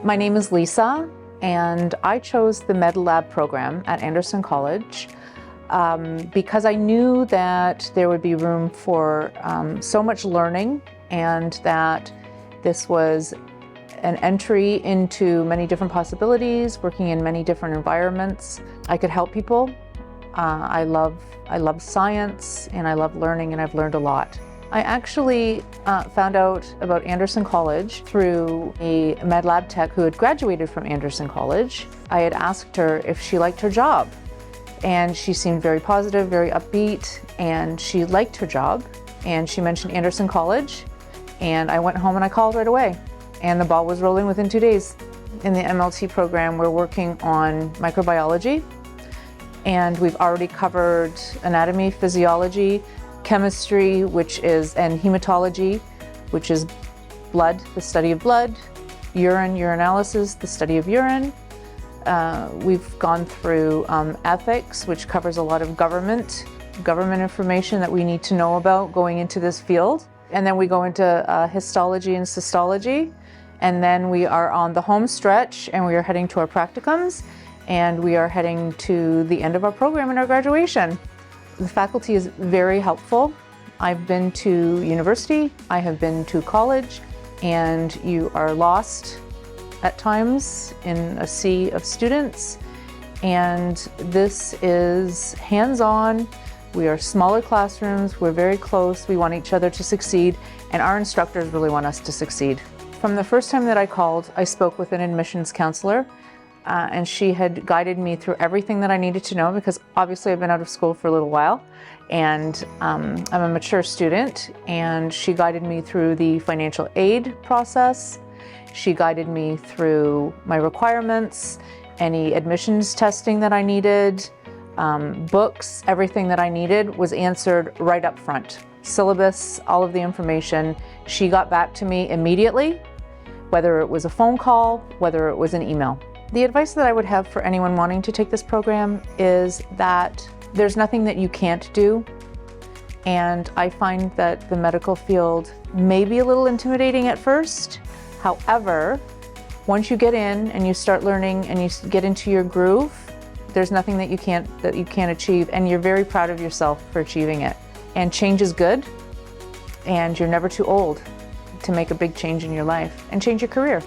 My name is Lisa, and I chose the Med Lab program at Anderson College because I knew that there would be room for so much learning, and that this was an entry into many different possibilities, working in many different environments. I could help people. I love science, and I love learning, and I've learned a lot. I actually found out about Anderson College through a med lab tech who had graduated from Anderson College. I had asked her if she liked her job, and she seemed very positive, very upbeat, and she liked her job. And she mentioned Anderson College, and I went home and I called right away, and the ball was rolling within 2 days. In the MLT program, we're working on microbiology, and we've already covered anatomy, physiology, chemistry, and hematology, which is blood, the study of blood, urinalysis, the study of urine. We've gone through ethics, which covers a lot of government information that we need to know about going into this field. And then we go into histology and cystology. And then we are on the home stretch, and we are heading to our practicums, and we are heading to the end of our program and our graduation. The faculty is very helpful. I've been to university, I have been to college, and you are lost at times in a sea of students. And this is hands-on. We are smaller classrooms, we're very close, we want each other to succeed, and our instructors really want us to succeed. From the first time that I called, I spoke with an admissions counselor. And she had guided me through everything that I needed to know, because obviously I've been out of school for a little while, and I'm a mature student, and she guided me through the financial aid process. She guided me through my requirements, any admissions testing that I needed, books, everything that I needed was answered right up front. Syllabus, all of the information. She got back to me immediately, whether it was a phone call, whether it was an email. The advice that I would have for anyone wanting to take this program is that there's nothing that you can't do. And I find that the medical field may be a little intimidating at first. However, once you get in and you start learning and you get into your groove, there's nothing that you can't achieve, and you're very proud of yourself for achieving it. And change is good, and you're never too old to make a big change in your life and change your career.